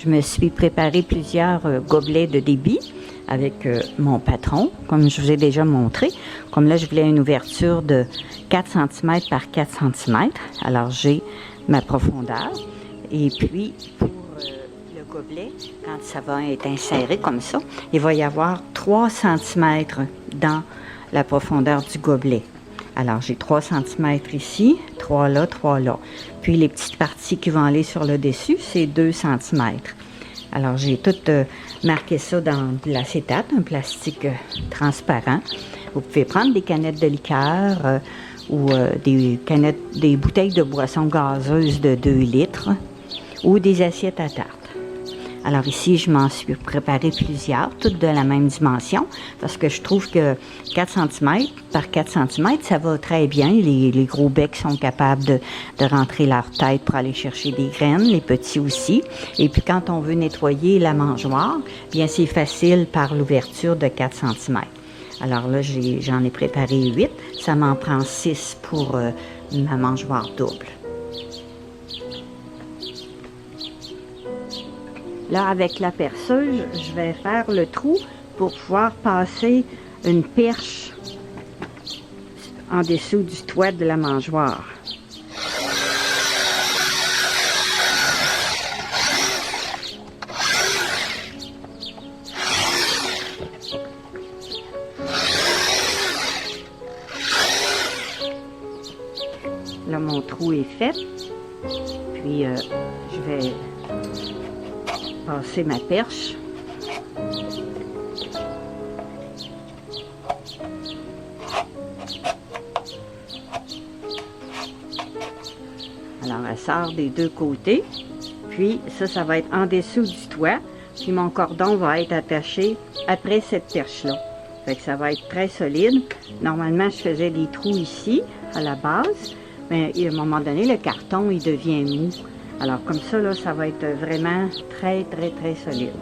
je me suis préparé plusieurs gobelets de débit avec mon patron, comme je vous ai déjà montré. Comme là, je voulais une ouverture de 4 cm par 4 cm. Alors, j'ai ma profondeur. Et puis, pour le gobelet, quand ça va être inséré comme ça, il va y avoir 3 cm dans la profondeur du gobelet. Alors, j'ai 3 cm ici, 3 là, 3 là. Puis, les petites parties qui vont aller sur le dessus, c'est 2 cm. Alors, j'ai tout marqué ça dans de l'acétate, un plastique transparent. Vous pouvez prendre des canettes de liqueur ou des bouteilles de boissons gazeuses de 2 litres ou des assiettes à tarte. Alors ici, je m'en suis préparé plusieurs, toutes de la même dimension, parce que je trouve que 4 cm par 4 cm, ça va très bien. Les gros becs sont capables de rentrer leur tête pour aller chercher des graines, les petits aussi. Et puis quand on veut nettoyer la mangeoire, bien c'est facile par l'ouverture de 4 cm. Alors là, j'en ai préparé 8. Ça m'en prend 6 pour ma mangeoire double. Là, avec la perceuse, je vais faire le trou pour pouvoir passer une perche en dessous du toit de la mangeoire. Là, mon trou est fait. Puis, je vais passer ma perche. Alors, elle sort des deux côtés. Puis, ça va être en dessous du toit. Puis, mon cordon va être attaché après cette perche-là. Fait que ça va être très solide. Normalement, je faisais des trous ici, à la base. Mais à un moment donné, le carton, il devient mou. Alors, comme ça, là, ça va être vraiment très, très, très solide.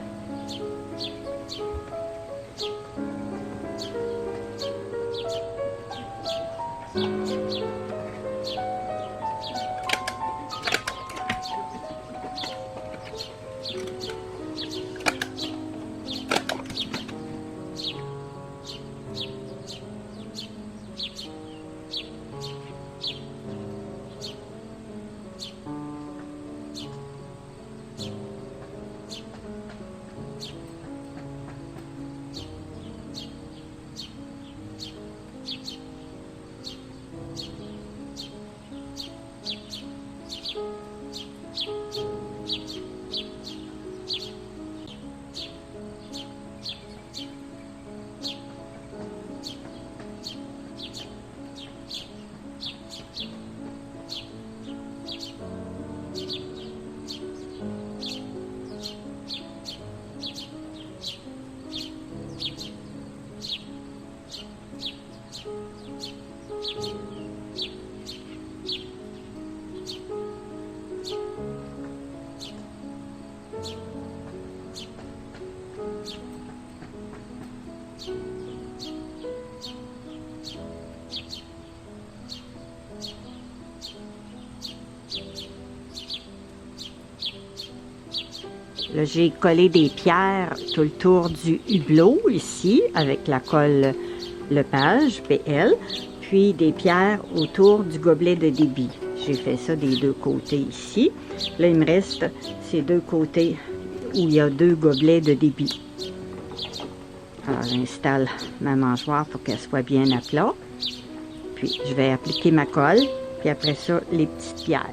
Là, j'ai collé des pierres tout le tour du hublot ici avec la colle Lepage PL, puis des pierres autour du gobelet de débit. J'ai fait ça des deux côtés ici. Là, il me reste ces deux côtés où il y a 2 gobelets de débit. Alors, j'installe ma mangeoire pour qu'elle soit bien à plat. Puis, je vais appliquer ma colle, puis après ça, les petites pierres.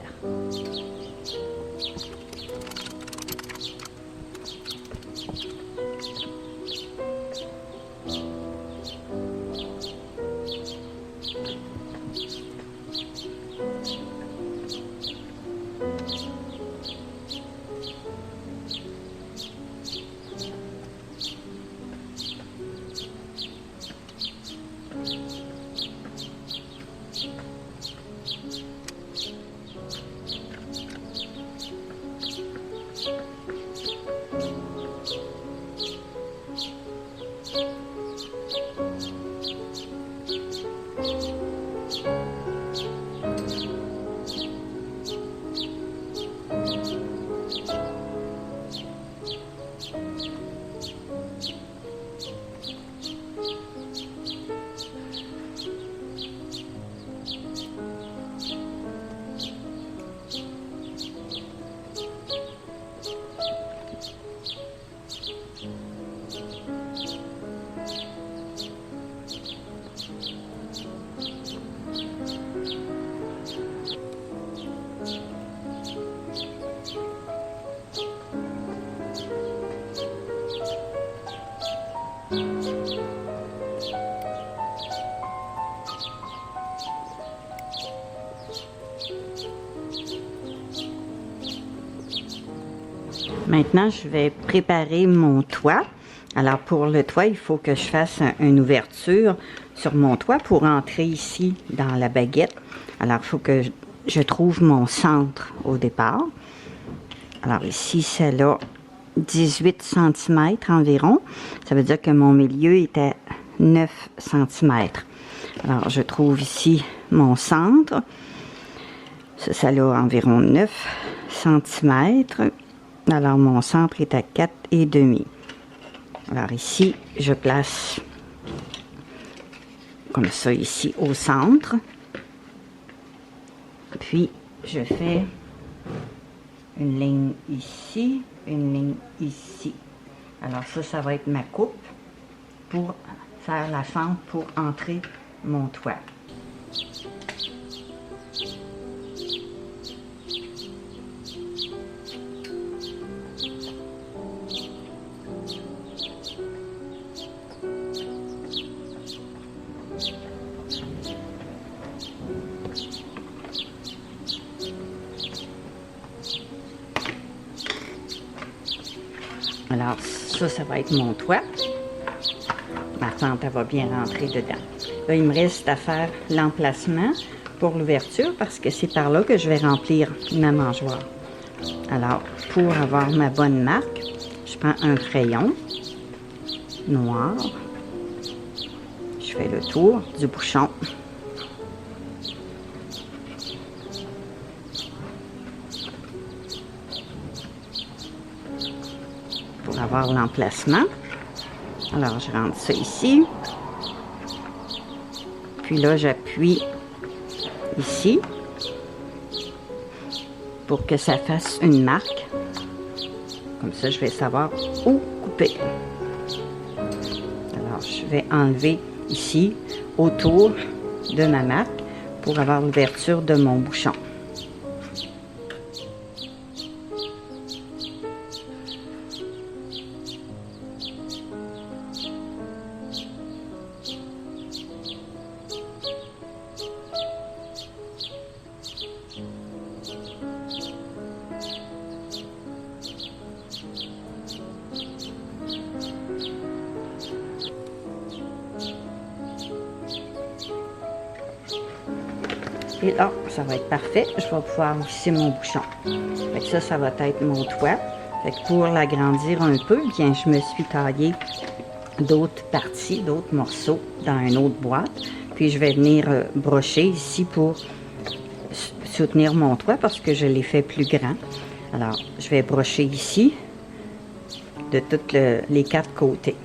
Maintenant, je vais préparer mon toit. Alors, pour le toit, il faut que je fasse une ouverture sur mon toit pour entrer ici dans la baguette. Alors, il faut que je trouve mon centre au départ. Alors, ici, c'est là 18 cm environ. Ça veut dire que mon milieu est à 9 cm. Alors, je trouve ici mon centre. Ça a environ 9 cm. Alors, mon centre est à 4,5. Alors, ici, je place comme ça ici au centre. Puis, je fais une ligne ici, une ligne ici. Alors, ça va être ma coupe pour faire la fente pour entrer mon toit. Alors, ça va être mon toit. Ma fente, elle va bien rentrer dedans. Là, il me reste à faire l'emplacement pour l'ouverture parce que c'est par là que je vais remplir ma mangeoire. Alors, pour avoir ma bonne marque, je prends un crayon noir. Je fais le tour du bouchon. Pour avoir l'emplacement. Alors, je rentre ça ici. Puis là, j'appuie ici pour que ça fasse une marque. Comme ça, je vais savoir où couper. Alors, je vais enlever ici, autour de ma marque, pour avoir l'ouverture de mon bouchon. Et là, ça va être parfait. Je vais pouvoir visser mon bouchon. Fait que ça va être mon toit. Fait que pour l'agrandir un peu, bien, je me suis taillé d'autres parties, d'autres morceaux dans une autre boîte. Puis je vais venir brocher ici pour soutenir mon toit parce que je l'ai fait plus grand. Alors, je vais brocher ici de tous les 4 côtés.